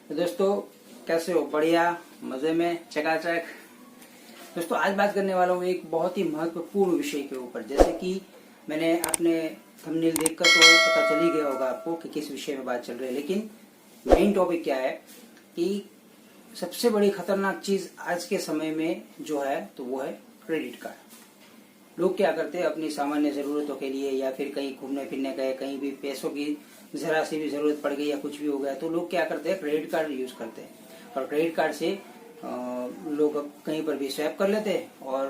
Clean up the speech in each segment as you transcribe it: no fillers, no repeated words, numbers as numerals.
तो दोस्तों कैसे हो? बढ़िया, मजे में, चकाचक। दोस्तों आज बात करने वाला हूँ एक बहुत ही महत्वपूर्ण विषय के ऊपर। जैसे कि मैंने अपने थंबनेल देखकर तो पता चल ही गया होगा आपको कि किस विषय में बात चल रही है, लेकिन मेन टॉपिक क्या है कि सबसे बड़ी खतरनाक चीज आज के समय में जो है तो वो है क्रेडिट कार्ड। लोग क्या करते हैं, अपनी सामान्य जरूरतों के लिए या फिर कहीं घूमने फिरने गए, कहीं भी पैसों की जरा सी भी जरूरत पड़ गई या कुछ भी हो गया तो लोग क्या करते हैं, क्रेडिट कार्ड यूज करते हैं। और क्रेडिट कार्ड से लोग कहीं पर भी स्वैप कर लेते हैं और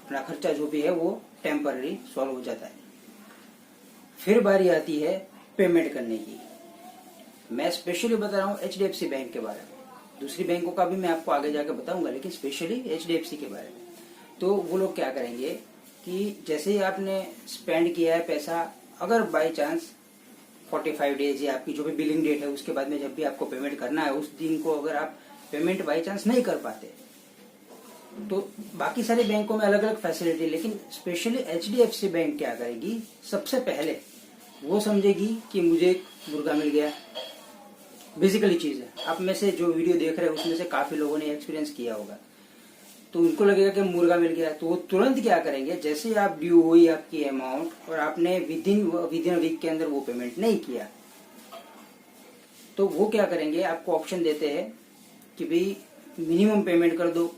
अपना खर्चा जो भी है वो टेम्पररी सॉल्व हो जाता है। फिर बारी आती है पेमेंट करने की। मैं स्पेशली बता रहा हूँ HDFC बैंक के बारे में। दूसरी बैंकों का भी मैं आपको आगे जाकर बताऊंगा, लेकिन स्पेशली HDFC के बारे में। तो वो लोग क्या करेंगे कि जैसे ही आपने स्पेंड किया है पैसा, अगर बाई चांस 45 डेज या आपकी जो भी बिलिंग डेट है उसके बाद में जब भी आपको पेमेंट करना है, उस दिन को अगर आप पेमेंट बाई चांस नहीं कर पाते तो बाकी सारे बैंकों में अलग अलग फैसिलिटी, लेकिन स्पेशली HDFC बैंक क्या करेगी, सबसे पहले वो समझेगी कि मुझे एक मुर्गा मिल गया। बेसिकली चीज है, आप में से जो वीडियो देख रहे हैं उसमें से काफी लोगों ने एक्सपीरियंस किया होगा, तो उनको लगेगा कि मुर्गा मिल गया। तो वो तुरंत क्या करेंगे, जैसे ही आप ड्यू हुई आपकी अमाउंट और आपने विद इन वीक के अंदर वो पेमेंट नहीं किया, तो वो क्या करेंगे, आपको ऑप्शन देते हैं कि भाई मिनिमम पेमेंट कर दो।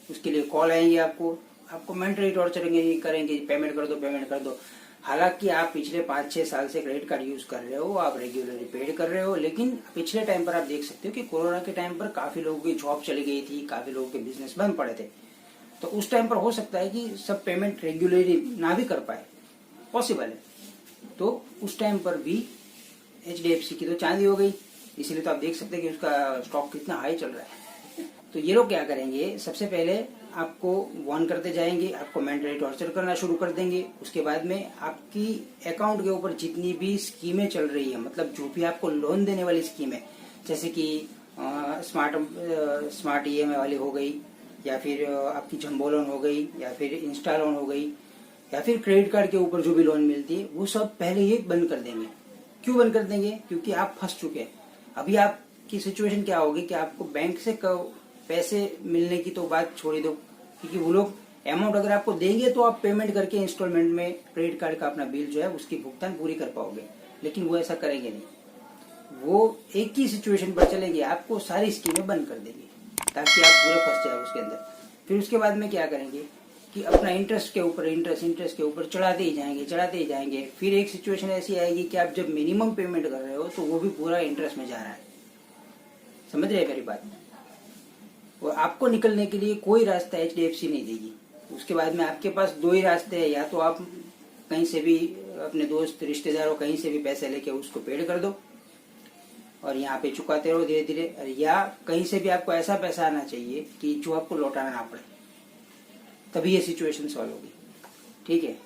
उसके लिए कॉल आएंगे, आपको मेंटली टॉर्चर करेंगे, पेमेंट कर दो, पेमेंट कर दो। हालांकि आप पिछले 5-6 साल से क्रेडिट कार्ड यूज कर रहे हो, आप रेगुलरली पेड कर रहे हो, लेकिन पिछले टाइम पर आप देख सकते हो कि कोरोना के टाइम पर काफी लोगों की जॉब चली गई थी, काफी लोगों के बिजनेस बंद पड़े थे। तो उस टाइम पर हो सकता है कि सब पेमेंट रेगुलरली ना भी कर पाए, पॉसिबल है। तो उस टाइम पर भी HDFC की तो चांदी हो गई, इसीलिए तो आप देख सकते हैं कि उसका स्टॉक कितना हाई चल रहा है। तो ये लोग क्या करेंगे, सबसे पहले आपको वार्न करते जाएंगे, आपको मेंटली टॉर्चर करना शुरू कर देंगे। उसके बाद में आपकी अकाउंट के ऊपर जितनी भी स्कीमें चल रही है, मतलब जो भी आपको लोन देने वाली स्कीम है, जैसे कि स्मार्ट EMI वाली हो गई, या फिर आपकी जंबो लोन हो गई, या फिर इंस्टा लोन हो गई, या फिर क्रेडिट कार्ड के ऊपर जो भी लोन मिलती है, वो सब पहले ही बंद कर देंगे। क्यों बंद कर देंगे? क्योंकि आप फंस चुके हैं। अभी आपकी सिचुएशन क्या होगी कि आपको बैंक से पैसे मिलने की तो बात छोड़ दो, क्योंकि वो लोग अमाउंट अगर आपको देंगे तो आप पेमेंट करके इंस्टॉलमेंट में क्रेडिट कार्ड का अपना बिल जो है उसकी भुगतान पूरी कर पाओगे, लेकिन वो ऐसा करेंगे नहीं। वो एक ही सिचुएशन पर चलेंगे, आपको सारी स्कीमें बंद कर देंगे ताकि आप पूरे फंस जाए उसके अंदर। फिर उसके बाद में क्या करेंगे कि अपना इंटरेस्ट के ऊपर चढ़ाते ही जाएंगे। फिर एक सिचुएशन ऐसी आएगी कि आप जब मिनिमम पेमेंट कर रहे हो तो वो भी पूरा इंटरेस्ट में जा रहा है। समझ रहे हैं मेरी बात? और आपको निकलने के लिए कोई रास्ता HDFC नहीं देगी। उसके बाद में आपके पास दो ही रास्ते हैं, या तो आप कहीं से भी अपने दोस्त रिश्तेदारों कहीं से भी पैसे लेके उसको पेड कर दो और यहाँ पे चुकाते रहो धीरे धीरे, या कहीं से भी आपको ऐसा पैसा आना चाहिए कि जो आपको लौटाना ना पड़े, तभी ये सिचुएशन सॉल्व होगी। ठीक है,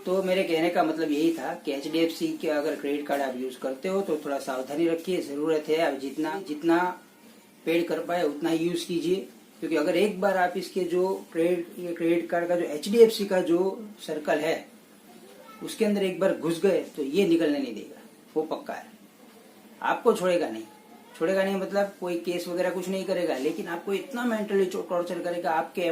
तो मेरे कहने का मतलब यही था कि HDFC के अगर क्रेडिट कार्ड आप यूज करते हो तो थोड़ा सावधानी रखिए। जरूरत है आप जितना पेड कर पाए उतना ही यूज कीजिए, क्योंकि अगर एक बार आप इसके जो क्रेडिट कार्ड का जो HDFC का जो सर्कल है उसके अंदर एक बार घुस गए तो ये निकलने नहीं देगा, वो पक्का है। आपको छोड़ेगा नहीं मतलब कोई केस वगैरह कुछ नहीं करेगा, लेकिन आपको इतना मेंटली टॉर्चर करेगा। आपके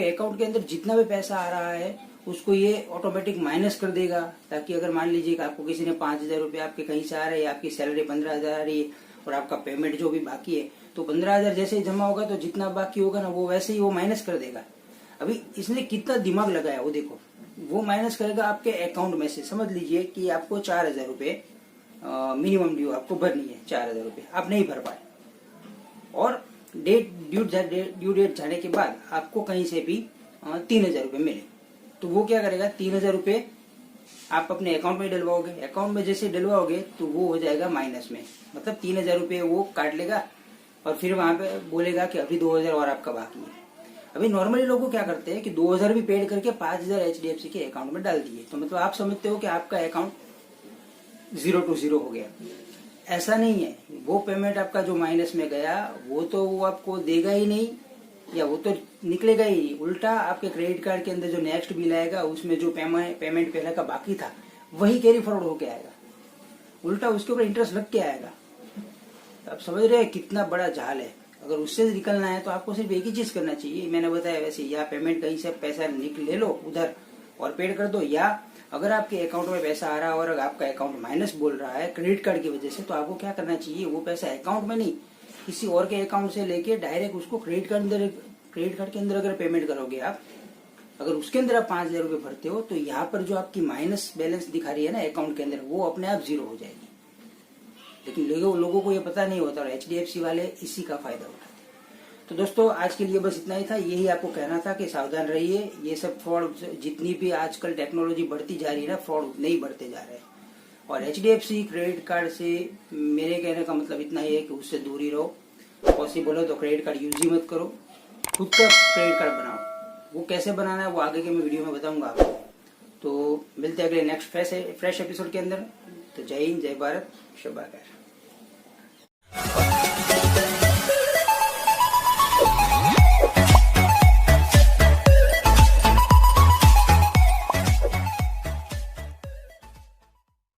अकाउंट के अंदर जितना भी पैसा आ रहा है उसको ये ऑटोमेटिक माइनस कर देगा, ताकि अगर मान लीजिए कि आपको किसी ने 5,000 रुपये आपके कहीं से आ रहे हैं, आपकी सैलरी 15,000 आ रही है और आपका पेमेंट जो भी बाकी है, तो 15,000 जैसे ही जमा होगा तो जितना बाकी होगा ना वो वैसे ही वो माइनस कर देगा। अभी इसने कितना दिमाग लगाया वो देखो, वो माइनस करेगा आपके अकाउंट में से। समझ लीजिए कि आपको 4,000 रुपये मिनिमम ड्यू आपको भरनी है, 4,000 रुपये आप नहीं भर पाए, और ड्यू डेट जाने के बाद आपको कहीं से भी 3,000 रुपये मिले, तो वो क्या करेगा, 3,000 रुपये आप अपने अकाउंट में डलवाओगे। अकाउंट में जैसे डलवाओगे तो वो हो जाएगा माइनस में, मतलब 3,000 रुपये वो काट लेगा और फिर वहां पे बोलेगा कि अभी 2,000 और आपका बाकी है। अभी नॉर्मली लोग क्या करते हैं कि 2,000 भी पेड करके 5,000 HDFC के अकाउंट में डाल दिए, तो मतलब आप समझते हो कि आपका अकाउंट 0 to 0 हो गया। ऐसा नहीं है, वो पेमेंट आपका जो माइनस में गया वो तो वो आपको देगा ही नहीं, या वो तो निकलेगा ही नहीं। उल्टा आपके क्रेडिट कार्ड के अंदर जो नेक्स्ट बिल आएगा उसमें जो पेमेंट पहले का बाकी था वही कैरी फॉरवर्ड होके आएगा, उल्टा उसके ऊपर इंटरेस्ट लग के आएगा। तो आप समझ रहे हैं कितना बड़ा जाल है। अगर उससे निकलना है तो आपको सिर्फ एक ही चीज करना चाहिए, मैंने बताया वैसे, या पेमेंट कहीं से पैसा ले लो उधर और पेड कर दो, या अगर आपके अकाउंट में पैसा आ रहा है और अगर आपका अकाउंट माइनस बोल रहा है क्रेडिट कार्ड की वजह से, तो आपको क्या करना चाहिए, वो पैसा अकाउंट में नहीं किसी और के अकाउंट से लेके डायरेक्ट उसको क्रेडिट कार्ड के अंदर अगर पेमेंट करोगे आप, अगर उसके अंदर आप 5,000 रुपये भरते हो तो यहाँ पर जो आपकी माइनस बैलेंस दिखा रही है ना अकाउंट के अंदर, वो अपने आप 0 हो जाएगी। लेकिन लोगों को ये पता नहीं होता और HDFC वाले इसी का फायदा उठाते। तो दोस्तों आज के लिए बस इतना ही था, यही आपको कहना था कि सावधान रहिए। ये सब फ्रॉड, जितनी भी आजकल टेक्नोलॉजी बढ़ती जा रही है ना, फ्रॉड उतने ही बढ़ते जा रहे हैं। और HDFC क्रेडिट कार्ड से मेरे कहने का मतलब इतना ही है कि उससे दूर ही रहो। पॉसिबल हो तो क्रेडिट कार्ड यूज ही मत करो, खुद का क्रेडिट कार्ड बनाओ। वो कैसे बनाना है वो आगे के मैं वीडियो में बताऊंगा आपको। तो मिलते हैं अगले नेक्स्ट फ्रेश एपिसोड के अंदर। तो जय हिंद, जय भारत, शब्बा खैर।